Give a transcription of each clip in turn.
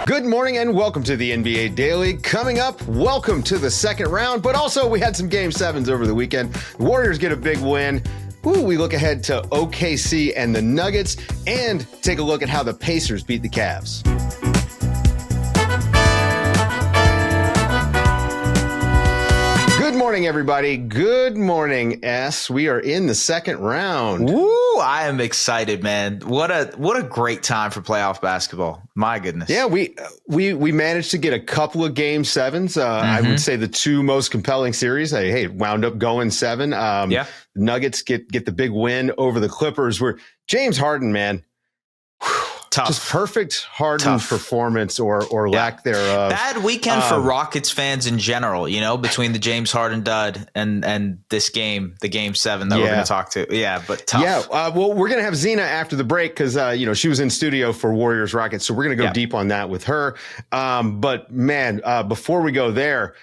Good morning and welcome to the NBA Daily. Coming up, welcome to the second round, but also we had some Game 7s over the weekend. Warriors get a big win. We look ahead to OKC and the Nuggets and take a look at how the Pacers beat the Cavs. Good morning, everybody. Good morning, S. We are in the second round. Woo! I am excited, man. What a great time for playoff basketball. My goodness. Yeah, we managed to get a couple of Game 7s. I would say the two most compelling series. Hey, wound up going 7. Yeah. Nuggets get the big win over the Clippers. Where James Harden, man. Tough. Just perfect Harden performance or lack thereof. Bad weekend for Rockets fans in general, between the James Harden dud and this game, the Game 7 that we're going to talk to. Yeah, but tough. Yeah, well, we're going to have Zena after the break because, she was in studio for Warriors Rockets. So we're going to go deep on that with her. But, man, before we go there,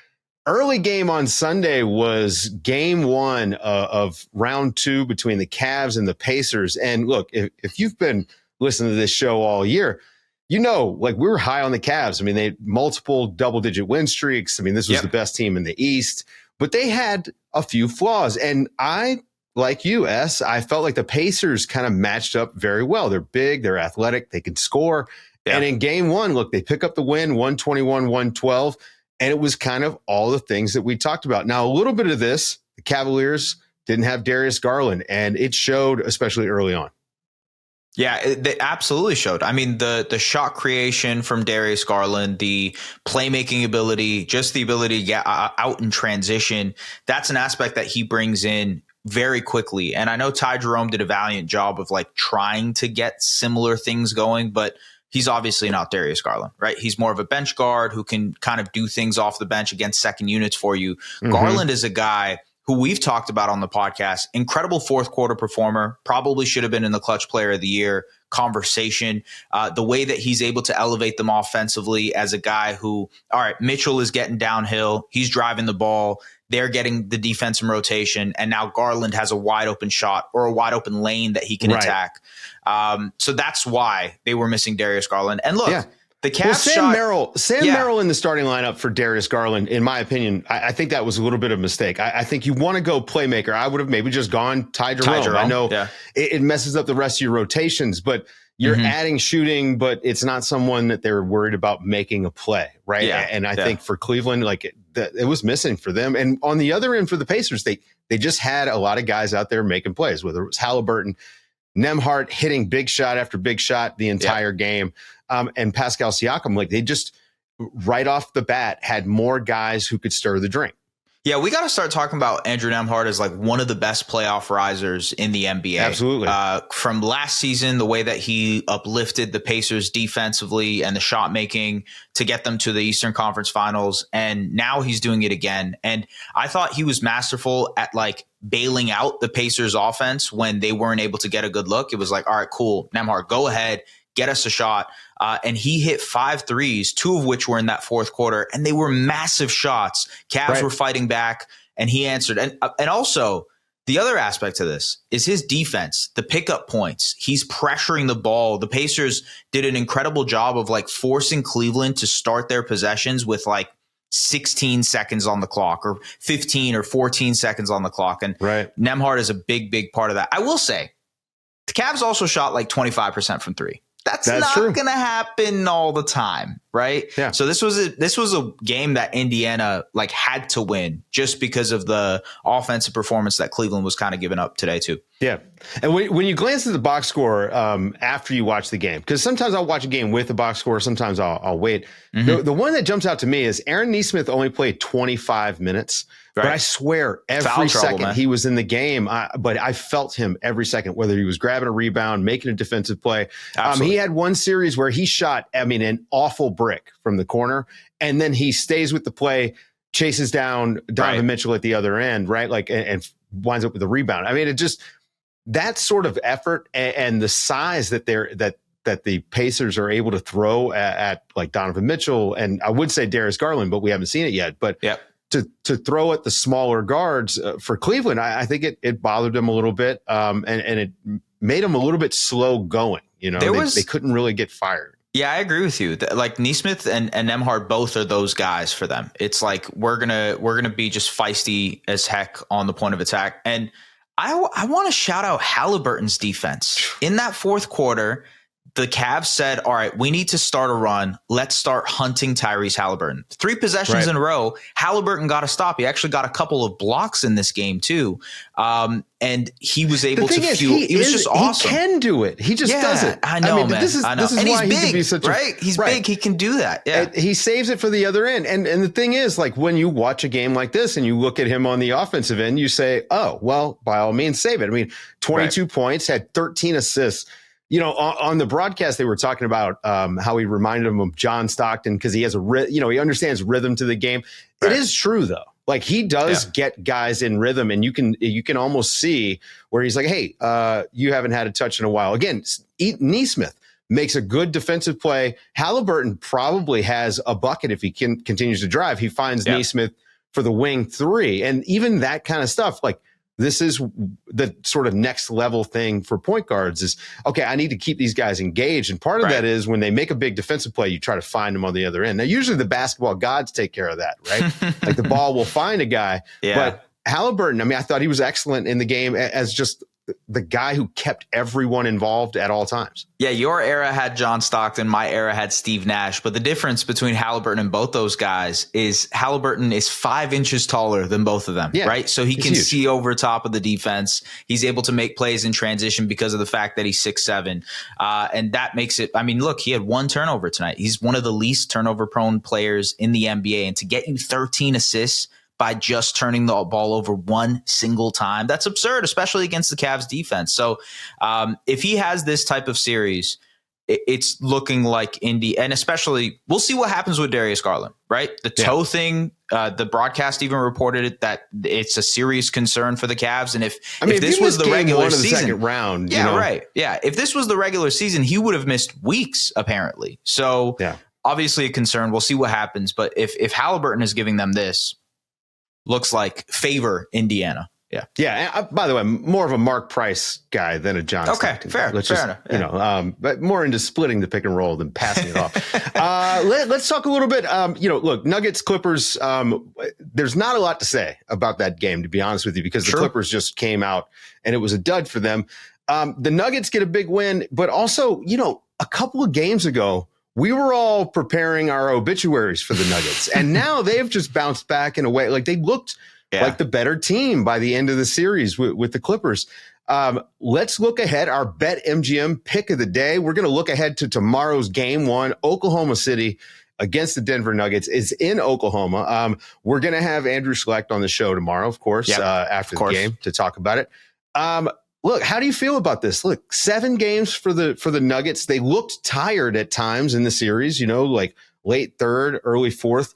early game on Sunday was Game 1 of round 2 between the Cavs and the Pacers. And, look, if you've been – listen to this show all year, we were high on the Cavs. I mean, they had multiple double-digit win streaks. I mean, this was the best team in the East, but they had a few flaws. And I, like you, S, I felt like the Pacers kind of matched up very well. They're big, they're athletic, they can score. Yeah. And in Game 1, look, they pick up the win, 121-112, and it was kind of all the things that we talked about. Now, a little bit of this, the Cavaliers didn't have Darius Garland, and it showed, especially early on. Yeah, they absolutely showed. I mean, the shot creation from Darius Garland, the playmaking ability, just the ability to get out in transition, that's an aspect that he brings in very quickly. And I know Ty Jerome did a valiant job of trying to get similar things going, but he's obviously not Darius Garland, right? He's more of a bench guard who can kind of do things off the bench against second units for you. Garland is a guy who we've talked about on the podcast, incredible fourth quarter performer, probably should have been in the clutch player of the year conversation. The way that he's able to elevate them offensively as a guy who, all right, Mitchell is getting downhill. He's driving the ball. They're getting the defense in rotation. And now Garland has a wide open shot or a wide open lane that he can attack. So that's why they were missing Darius Garland. And look, the Cavs Sam Merrill in the starting lineup for Darius Garland, in my opinion, I think that was a little bit of a mistake. I think you want to go playmaker. I would have maybe just gone Ty Jerome. I know it messes up the rest of your rotations, but you're adding shooting, but it's not someone that they're worried about making a play, right? Yeah, and I think for Cleveland, it was missing for them. And on the other end for the Pacers, they just had a lot of guys out there making plays, whether it was Halliburton, Nembhard hitting big shot after big shot the entire game. And Pascal Siakam, they just right off the bat had more guys who could stir the drink. Yeah, we got to start talking about Andrew Nembhard as one of the best playoff risers in the NBA. Absolutely. From last season, the way that he uplifted the Pacers defensively and the shot making to get them to the Eastern Conference Finals. And now he's doing it again. And I thought he was masterful at bailing out the Pacers offense when they weren't able to get a good look. It was all right, cool, Nembhard, go ahead, get us a shot. And he hit 5 threes, 2 of which were in that fourth quarter, and they were massive shots. Cavs were fighting back, and he answered. And also, the other aspect to this is his defense, the pickup points. He's pressuring the ball. The Pacers did an incredible job of forcing Cleveland to start their possessions with 16 seconds on the clock or 15 or 14 seconds on the clock. And Nembhard is a big, big part of that. I will say, the Cavs also shot 25% from 3. That's not going to happen all the time, right? Yeah. So this was a game that Indiana had to win just because of the offensive performance that Cleveland was kind of giving up today too. Yeah. And when you glance at the box score after you watch the game, because sometimes I'll watch a game with the box score, sometimes I'll wait. The one that jumps out to me is Aaron Nesmith only played 25 minutes. Right. But I swear every second he was in the game, but I felt him every second, whether he was grabbing a rebound, making a defensive play. He had one series where he shot, an awful brick from the corner, and then he stays with the play, chases down Donovan Mitchell at the other end, right? And winds up with a rebound. It just, that sort of effort and the size that that the Pacers are able to throw at Donovan Mitchell, and I would say Darius Garland, but we haven't seen it yet. But to throw at the smaller guards for Cleveland, I think it bothered them a little bit, and it made them a little bit slow going. They couldn't really get fired. Yeah, I agree with you. Like Nesmith and Nembhard both are those guys for them. It's like we're gonna be just feisty as heck on the point of attack. And I want to shout out Halliburton's defense in that fourth quarter. The Cavs said, all right, we need to start a run. Let's start hunting Tyrese Halliburton. 3 possessions in a row. Halliburton got a stop. He actually got a couple of blocks in this game too. And he was able to fuel. He was just awesome. He can do it. He just doesn't. I know, man. This is and why he's he could be big, such right? He's big. He can do that. Yeah. And he saves it for the other end. And the thing is, like, when you watch a game like this and you look at him on the offensive end, you say, oh, well, by all means, save it. I mean, 22 points, had 13 assists. You know, on the broadcast, they were talking about how he reminded him of John Stockton because he has he understands rhythm to the game. Right. It is true, though. Like, he does get guys in rhythm, and you can almost see where he's like, hey, you haven't had a touch in a while. Again, Nesmith makes a good defensive play. Halliburton probably has a bucket if he continues to drive. He finds Nesmith for the wing 3. And even that kind of stuff, like, this is the sort of next level thing for point guards is, okay, I need to keep these guys engaged. And part of that is when they make a big defensive play, you try to find them on the other end. Now, usually the basketball gods take care of that, right? Like the ball will find a guy. Yeah. But Halliburton, I mean, I thought he was excellent in the game as just the guy who kept everyone involved at all times. Yeah, your era had John Stockton. My era had Steve Nash. But the difference between Halliburton and both those guys is Halliburton is 5 inches taller than both of them, right? So he can see over top of the defense. He's able to make plays in transition because of the fact that he's 6'7". And that makes it, I mean, look, he had 1 turnover tonight. He's one of the least turnover-prone players in the NBA. And to get you 13 assists by just turning the ball over 1 single time. That's absurd, especially against the Cavs defense. So if he has this type of series, it's looking like Indy, and especially we'll see what happens with Darius Garland, right? The toe thing, the broadcast even reported it that it's a serious concern for the Cavs. And if this was the regular season, second round, if this was the regular season, he would have missed weeks apparently. So obviously a concern. We'll see what happens. But if Halliburton is giving them this, looks like favor Indiana. Yeah. Yeah. And by the way, more of a Mark Price guy than a John Stockton. Fair enough. Yeah. But more into splitting the pick and roll than passing it off. Let's talk a little bit. Look, Nuggets, Clippers. There's not a lot to say about that game, to be honest with you, because the Clippers just came out and it was a dud for them. The Nuggets get a big win, but also, a couple of games ago, we were all preparing our obituaries for the Nuggets, and now they've just bounced back in a way. Like, they looked like the better team by the end of the series with the Clippers. Let's look ahead. Our BetMGM pick of the day. We're going to look ahead to tomorrow's game 1. Oklahoma City against the Denver Nuggets is in Oklahoma. We're going to have Andrew Schlecht on the show tomorrow, of course, after the game to talk about it. Look, how do you feel about this? Look, 7 games for the Nuggets. They looked tired at times in the series, like late 3rd, early 4th.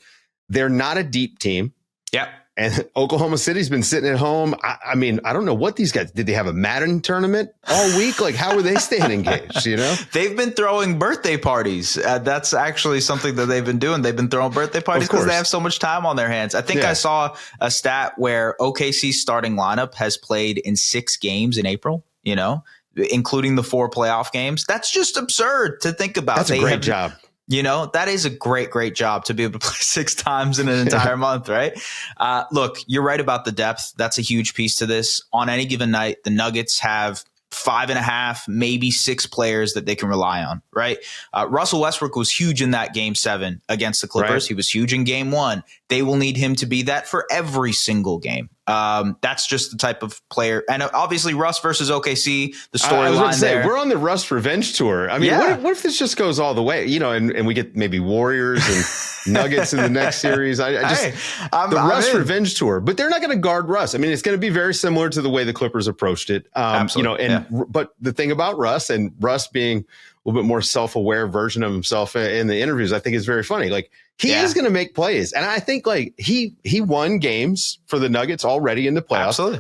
They're not a deep team. Yep. And Oklahoma City's been sitting at home. I mean, I don't know what these guys did. They have a Madden tournament all week? Like, how are they staying engaged? They've been throwing birthday parties. That's actually something that they've been doing. They've been throwing birthday parties because they have so much time on their hands. I think I saw a stat where OKC's starting lineup has played in 6 games in April, including the 4 playoff games. That's just absurd to think about. That's a great job. That is a great, great job to be able to play 6 times in an entire month, right? Look, you're right about the depth. That's a huge piece to this. On any given night, the Nuggets have 5.5, maybe 6 players that they can rely on, right? Russell Westbrook was huge in that game 7 against the Clippers. Right. He was huge in game 1. They will need him to be that for every single game. That's just the type of player. And obviously Russ versus OKC, the storyline there. We're on the Russ revenge tour. I mean, what if this just goes all the way, and we get maybe Warriors and Nuggets in the next series? The Russ revenge tour, but they're not going to guard Russ. I mean, it's going to be very similar to the way the Clippers approached it. Absolutely. But the thing about Russ, and Russ being a little bit more self-aware version of himself in the interviews, I think is very funny. Like, he is going to make plays. And I think he won games for the Nuggets already in the playoffs. Absolutely.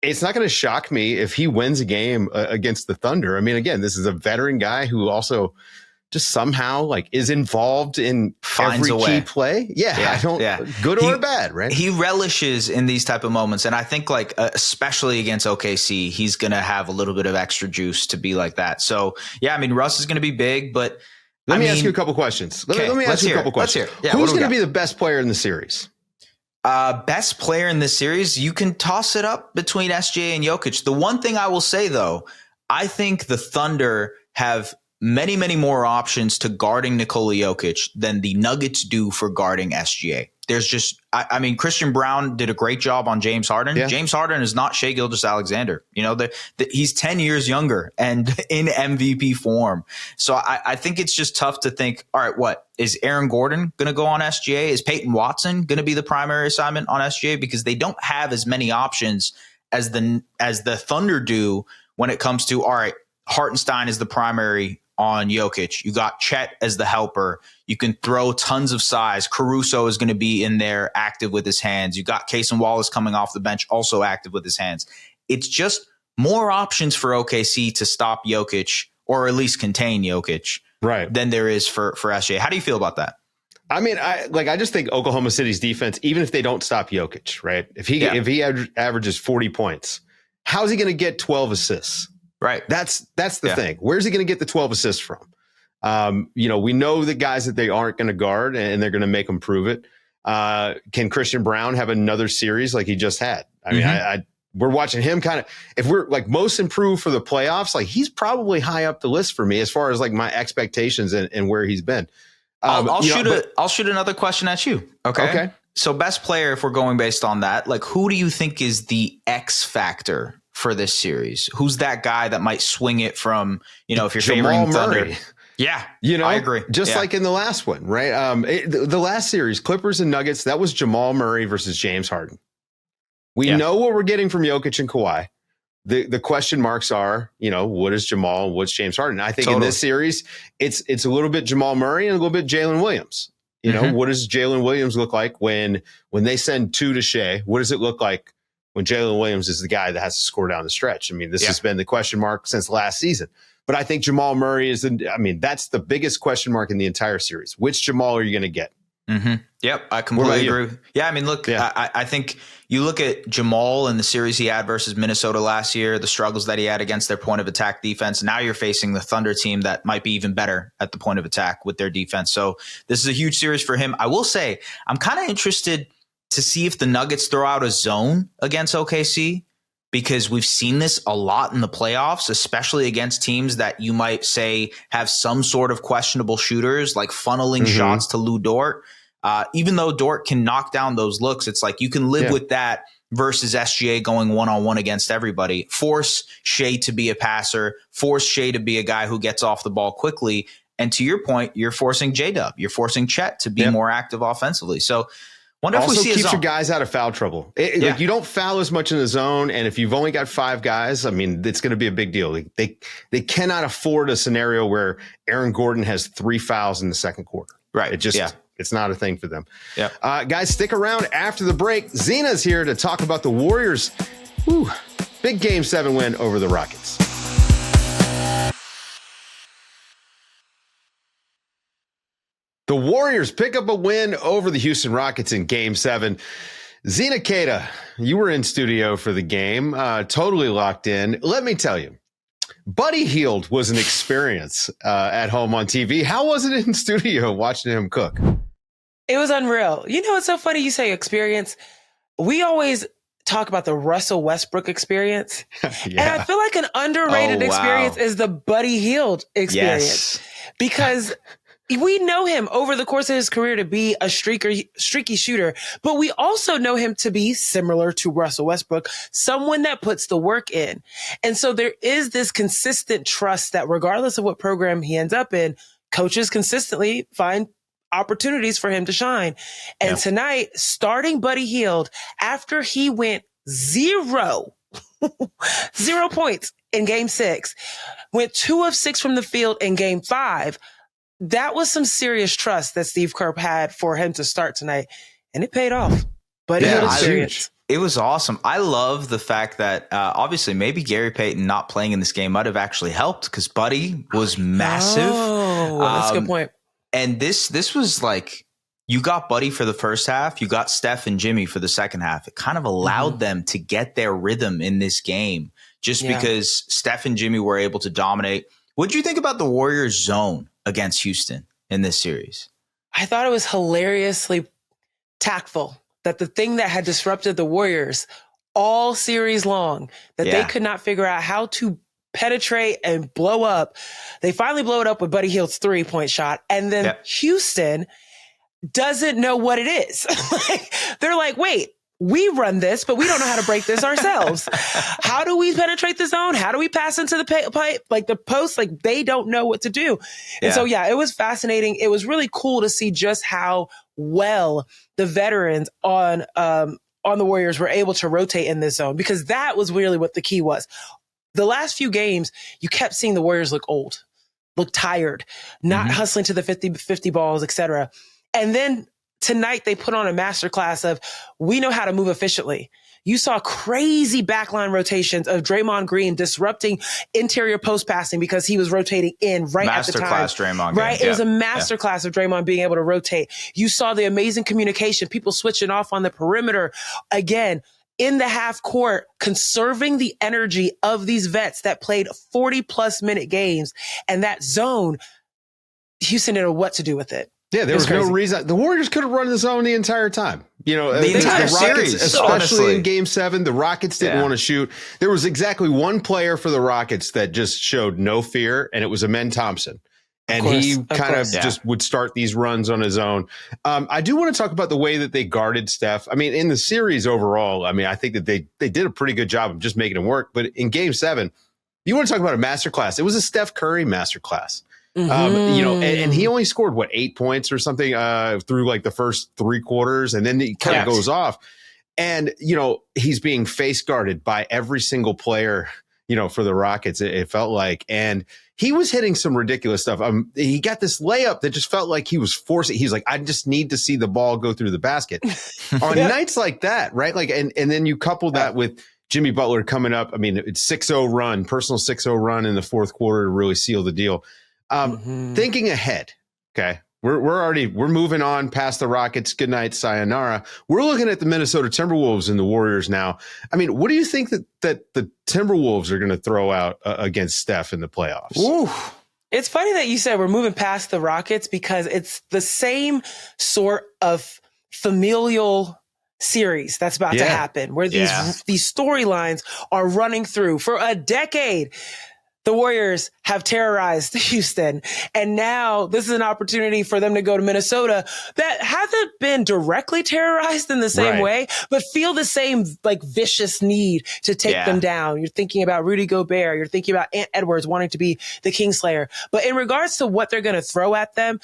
It's not going to shock me if he wins a game against the Thunder. I mean, again, this is a veteran guy who also just somehow is involved in every key play. Good or bad, right? He relishes in these type of moments. And I think especially against OKC, he's going to have a little bit of extra juice to be like that. So, I mean, Russ is going to be big, but Let me ask you a couple questions. Let me ask you a couple questions. Yeah, who's going to be the best player in the series? Best player in this series, you can toss it up between SGA and Jokic. The one thing I will say, though, I think the Thunder have many, many more options to guarding Nikola Jokic than the Nuggets do for guarding SGA. There's just, I mean, Christian Brown did a great job on James Harden. Yeah. James Harden is not Shai Gilgeous-Alexander. You know, he's 10 years younger and in MVP form. So I think it's just tough to think, all right, what is Aaron Gordon going to go on SGA? Is Peyton Watson going to be the primary assignment on SGA? Because they don't have as many options as the Thunder do when it comes to, all right, Hartenstein is the primary on Jokic. You got Chet as the helper. You can throw tons of size. Caruso is going to be in there active with his hands. You got Cason Wallace coming off the bench, also active with his hands. It's just more options for OKC to stop Jokic, or at least contain Jokic, right, than there is for SGA. How do you feel about that? I mean, I just think Oklahoma City's defense, even if they don't stop Jokic, right? If he averages 40 points, how's he going to get 12 assists? Right. That's the thing. Where's he going to get the 12 assists from? We know the guys that they aren't going to guard, and they're going to make them prove it. Can Christian Brown have another series like he just had? I mean, we're watching him kind of, if we're like most improved for the playoffs, like he's probably high up the list for me as far as like my expectations and where he's been. I'll shoot another question at you. Okay. So best player, if we're going based on that, like who do you think is the X factor for this series? Who's that guy that might swing it from, if you're favoring Thunder? Yeah, I agree. Just like in the last one, right? The last series, Clippers and Nuggets, that was Jamal Murray versus James Harden. We know what we're getting from Jokic and Kawhi. The question marks are, what is Jamal? What's James Harden? I think in this series, it's a little bit Jamal Murray and a little bit Jalen Williams. What does Jalen Williams look like when they send two to Shai? What does it look like when Jalen Williams is the guy that has to score down the stretch? I mean, this has been the question mark since last season. But I think Jamal Murray that's the biggest question mark in the entire series. Which Jamal are you going to get? Mm-hmm. Yep, I completely agree. Yeah, I mean, look, I think you look at Jamal in the series he had versus Minnesota last year, the struggles that he had against their point of attack defense. Now you're facing the Thunder team that might be even better at the point of attack with their defense. So this is a huge series for him. I will say, I'm kind of interested to see if the Nuggets throw out a zone against OKC, because we've seen this a lot in the playoffs, especially against teams that you might say have some sort of questionable shooters, like funneling shots to Lou Dort. Even though Dort can knock down those looks, it's like you can live with that versus SGA going one-on-one against everybody. Force Shai to be a passer, force Shai to be a guy who gets off the ball quickly. And to your point, you're forcing J-Dub, you're forcing Chet to be more active offensively. So wonder if we see keeps your guys out of foul trouble. Like you don't foul as much in the zone, and if you've only got 5 guys, I mean, it's going to be a big deal. They cannot afford a scenario where Aaron Gordon has 3 fouls in the second quarter. Right. It's not a thing for them. Yeah. Guys, stick around after the break. Zena's here to talk about the Warriors. Big Game 7 win over the Rockets. The Warriors pick up a win over the Houston Rockets in Game 7. Zena Keita, you were in studio for the game, totally locked in. Let me tell you, Buddy Hield was an experience at home on TV. How was it in studio watching him cook? It was unreal. It's so funny you say experience. We always talk about the Russell Westbrook experience. And I feel like an underrated experience is the Buddy Hield experience. Because we know him over the course of his career to be a streaky shooter, but we also know him to be similar to Russell Westbrook, someone that puts the work in. And so there is this consistent trust that regardless of what program he ends up in, coaches consistently find opportunities for him to shine. And tonight, starting Buddy Hield after he went 0 points in Game 6, went 2 of 6 from the field in Game 5. That was some serious trust that Steve Kerr had for him to start tonight, and it paid off. Buddy Hield experience. It was awesome. I love the fact that obviously maybe Gary Payton not playing in this game might have actually helped, because Buddy was massive. Oh, that's a good point. And this was like, you got Buddy for the first half, you got Steph and Jimmy for the second half. It kind of allowed them to get their rhythm in this game, just because Steph and Jimmy were able to dominate. What did you think about the Warriors zone against Houston in this series? I thought it was hilariously tactful that the thing that had disrupted the Warriors all series long, that they could not figure out how to penetrate and blow up. They finally blow it up with Buddy Hield's 3-point shot. And then Houston doesn't know what it is. They're like, wait, we run this, but we don't know how to break this ourselves. How do we penetrate the zone? How do we pass into the pipe, like the post? Like they don't know what to do. And so, it was fascinating. It was really cool to see just how well the veterans on the Warriors were able to rotate in this zone, because that was really what the key was. The last few games, you kept seeing the Warriors look old, look tired, not hustling to the 50 balls, etc. And then tonight they put on a masterclass of, we know how to move efficiently. You saw crazy backline rotations of Draymond Green disrupting interior post passing because he was rotating in right at the time. Masterclass Draymond. Right? It was a masterclass of Draymond being able to rotate. You saw the amazing communication, people switching off on the perimeter. Again, in the half court, conserving the energy of these vets that played 40-plus minute games. And that zone, Houston didn't know what to do with it. Yeah, there was no reason. The Warriors could have run the zone the entire time. You know, the entire Rockets, series, especially honestly. in Game 7, the Rockets didn't want to shoot. There was exactly one player for the Rockets that just showed no fear, and it was Amen Thompson. And he kind of just would start these runs on his own. I do want to talk about the way that they guarded Steph. I mean, in the series overall, I mean, I think that they did a pretty good job of just making him work. But in Game 7, you want to talk about a masterclass. It was a Steph Curry masterclass. You know, and he only scored 8 points or something through like the first 3 quarters, and then he kind of goes off. And you know, he's being face guarded by every single player, you know, for the Rockets. It felt like, and he was hitting some ridiculous stuff. He got this layup that just felt like he was forcing. He's like, I just need to see the ball go through the basket. On nights like that, right? Like, and then you couple that with Jimmy Butler coming up. I mean, it's 6-0 run, personal 6-0 run in the fourth quarter to really seal the deal. Thinking ahead, okay, we're moving on past the Rockets. Good night, sayonara. We're looking at the Minnesota Timberwolves and the Warriors now. I mean, what do you think that the Timberwolves are going to throw out against Steph in the playoffs? Ooh. It's funny that you said we're moving past the Rockets, because it's the same sort of familial series that's about to happen, where these storylines are running through for a decade. The Warriors have terrorized Houston, and now this is an opportunity for them to go to Minnesota that hasn't been directly terrorized in the same way, but feel the same like vicious need to take them down. You're thinking about Rudy Gobert. You're thinking about Ant Edwards wanting to be the Kingslayer. But in regards to what they're going to throw at them,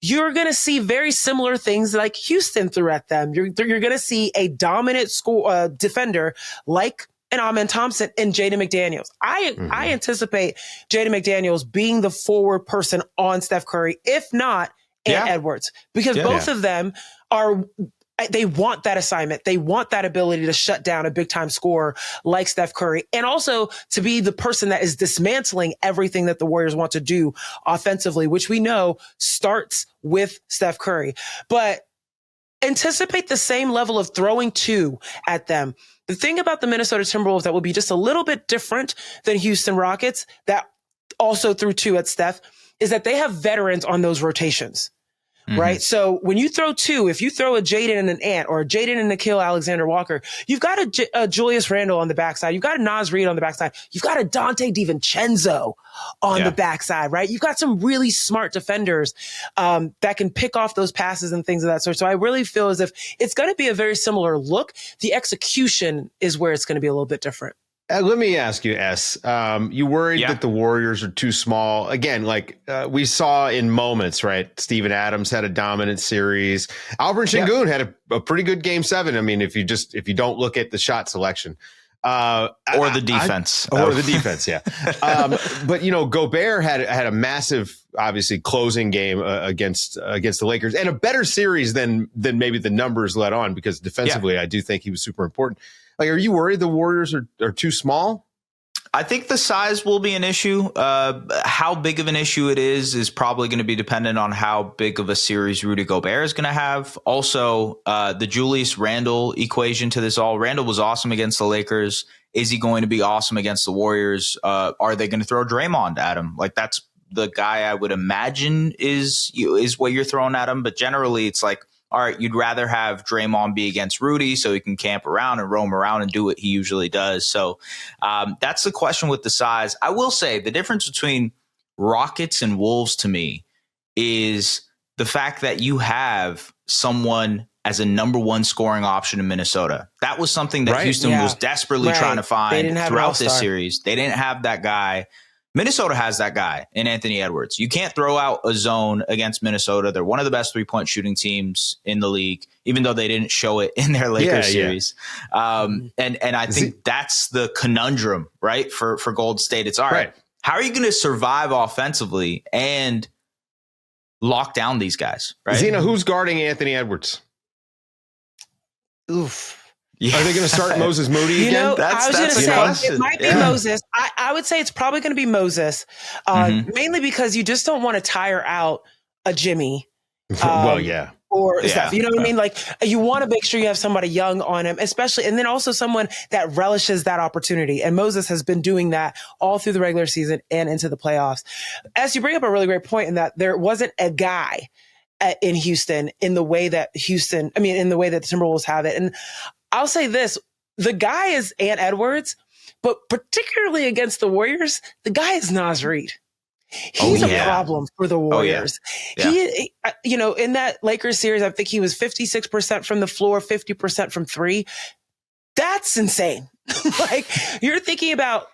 you're going to see very similar things like Houston threw at them. You're going to see a dominant defender like and Amen Thompson and Jaden McDaniels. I anticipate Jaden McDaniels being the forward person on Steph Curry, if not Ant Edwards, because both of them they want that assignment. They want that ability to shut down a big time scorer like Steph Curry, and also to be the person that is dismantling everything that the Warriors want to do offensively, which we know starts with Steph Curry. But anticipate the same level of throwing two at them. The thing about the Minnesota Timberwolves that will be just a little bit different than Houston Rockets that also threw two at Steph is that they have veterans on those rotations, right? So when you throw two, if you throw a Jaden and an Ant, or a Jaden and Nickeil Alexander-Walker, you've got a Julius Randle on the backside. You've got a Naz Reid on the backside. You've got a Dante DiVincenzo on the backside, right? You've got some really smart defenders that can pick off those passes and things of that sort. So I really feel as if it's going to be a very similar look. The execution is where it's going to be a little bit different. Let me ask you, S. You worried that the Warriors are too small? Again, like we saw in moments, right? Steven Adams had a dominant series. Alperen Sengun had a pretty good Game 7. I mean, if you don't look at the shot selection. Or the defense. The defense, but, you know, Gobert had a massive, obviously, closing game against the Lakers, and a better series than maybe the numbers let on, because defensively, I do think he was super important. Like, are you worried the Warriors are too small? I think the size will be an issue. How big of an issue it is probably going to be dependent on how big of a series Rudy Gobert is going to have. Also, the Julius Randle equation to this all. Randle was awesome against the Lakers. Is he going to be awesome against the Warriors? Are they going to throw Draymond at him? Like, that's the guy I would imagine is what you're throwing at him. But generally, it's like, all right, you'd rather have Draymond be against Rudy so he can camp around and roam around and do what he usually does. So that's the question with the size. I will say the difference between Rockets and Wolves to me is the fact that you have someone as a number one scoring option in Minnesota. That was something that Houston was desperately trying to find throughout this series. They didn't have that guy. Minnesota has that guy in Anthony Edwards. You can't throw out a zone against Minnesota. They're one of the best 3-point shooting teams in the league, even though they didn't show it in their Lakers series. And I think that's the conundrum, right, for Golden State. It's all right. How are you going to survive offensively and lock down these guys, right? Zena, who's guarding Anthony Edwards? Oof. Yeah. Are they going to start Moses Moody again? I was going to say it might be Moses. I would say it's probably going to be Moses, mainly because you just don't want to tire out a Jimmy. Or stuff. You know what I mean? Like, you want to make sure you have somebody young on him, especially, and then also someone that relishes that opportunity. And Moses has been doing that all through the regular season and into the playoffs. As you bring up a really great point in that there wasn't a guy in Houston in the way that the Timberwolves have it. And I'll say this, the guy is Ant Edwards, but particularly against the Warriors, the guy is Naz Reid. He's a problem for the Warriors. He, in that Lakers series, I think he was 56% from the floor, 50% from three. That's insane. Like, you're thinking about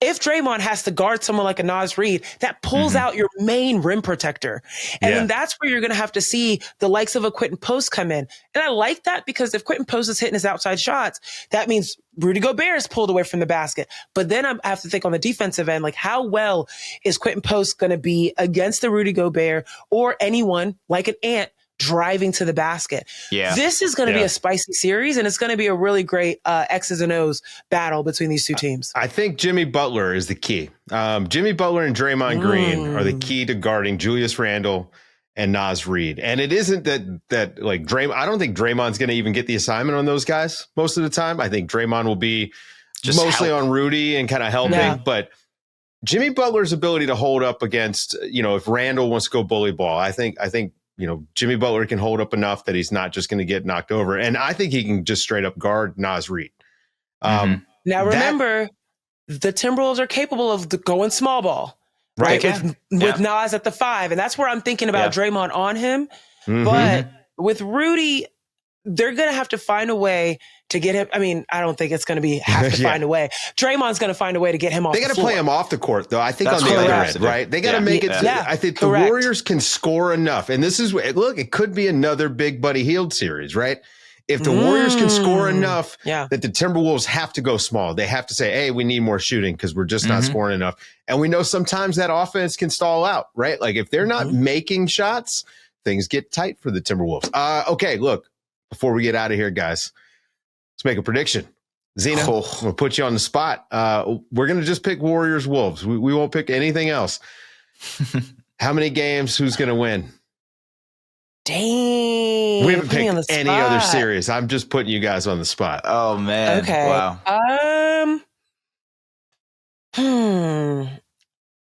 if Draymond has to guard someone like a Naz Reid, that pulls out your main rim protector. And then that's where you're going to have to see the likes of a Quentin Post come in. And I like that because if Quentin Post is hitting his outside shots, that means Rudy Gobert is pulled away from the basket. But then I have to think on the defensive end, like, how well is Quentin Post going to be against the Rudy Gobert or anyone like an Ant driving to the basket? This is going to be a spicy series, and it's going to be a really great X's and O's battle between these two teams. I think Jimmy Butler is the key. Jimmy Butler and Draymond Green are the key to guarding Julius Randle and Naz Reid. And it isn't that like Draymond. I don't think Draymond's going to even get the assignment on those guys most of the time. I think Draymond will be just mostly on Rudy and kind of helping, but Jimmy Butler's ability to hold up against, if Randle wants to go bully ball, I think Jimmy Butler can hold up enough that he's not just going to get knocked over. And I think he can just straight up guard Naz Reid. Now, remember, the Timberwolves are capable of going small ball, right? With Naz at the 5. And that's where I'm thinking about Draymond on him. But with Rudy, they're going to have to find a way to get him. I mean, I don't think it's going to have to find a way. Draymond's going to find a way to get him off the floor. They got to play him off the court, though. I think that's on the other end, right? They got to make it. I think the Warriors can score enough. And this is, look, it could be another big Buddy Hield series, right? If the Warriors can score enough that the Timberwolves have to go small, they have to say, hey, we need more shooting because we're just not scoring enough. And we know sometimes that offense can stall out, right? Like, if they're not making shots, things get tight for the Timberwolves. Okay, look, before we get out of here, guys, let's make a prediction. Zena, I'm going to put you on the spot. We're going to just pick Warriors Wolves. We won't pick anything else. How many games? Who's going to win? Dang. We haven't picked any other series. I'm just putting you guys on the spot. Oh, man. Okay. Wow.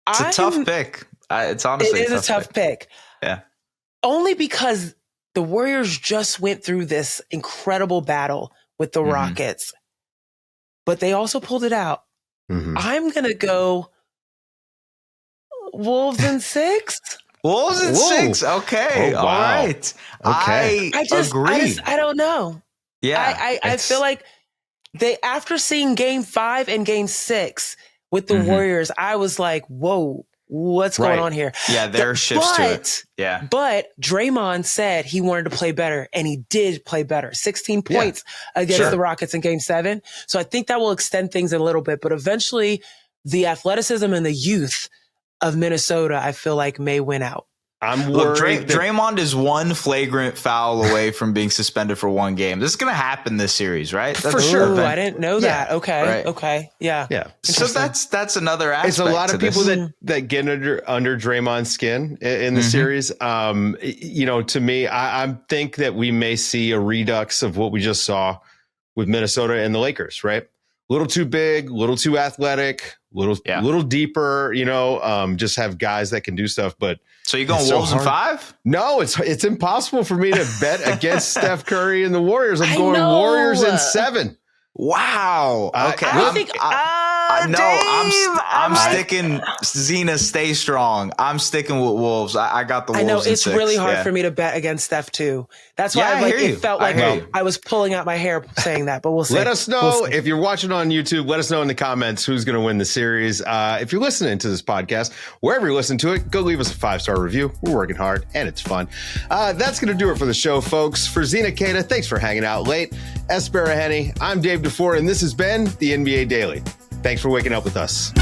It's a tough pick. It's honestly a tough pick. Yeah. Only because the Warriors just went through this incredible battle with the Rockets, but they also pulled it out. I'm going to go Wolves in 6. Wolves in 6. Okay. All right. Okay. I agree. I don't know. Yeah. I feel like after seeing game 5 and game 6 with the Warriors, I was like, whoa, what's going on here? Yeah, there are shifts to it. Yeah. But Draymond said he wanted to play better, and he did play better. 16 points against the Rockets in game 7. So I think that will extend things a little bit. But eventually, the athleticism and the youth of Minnesota, I feel like, may win out. I'm worried. Draymond is one flagrant foul away from being suspended for one game. This is going to happen this series, right? For sure. I didn't know that. Okay. Right. Okay. Yeah. So that's another aspect. It's a lot of people that get under Draymond's skin in the series. To me, I think that we may see a redux of what we just saw with Minnesota and the Lakers, right? A little too big, a little too athletic, little deeper, just have guys that can do stuff. But so you're going Wolves in 5? No, it's impossible for me to bet against Steph Curry and the Warriors. I'm going Warriors in 7. Wow. Okay. I'm sticking. Zena, stay strong. I'm sticking with Wolves. I got the Wolves. I know in it's 6. really hard for me to bet against Steph too. That's why it felt like I was pulling out my hair saying that. But we'll see. Let us know if you're watching on YouTube. Let us know in the comments who's going to win the series. If you're listening to this podcast, wherever you listen to it, go leave us a 5-star review. We're working hard and it's fun. That's going to do it for the show, folks. For Zena Keita, thanks for hanging out late. Es Baraheni, I'm Dave DuFour, and this has been the NBA Daily. Thanks for waking up with us.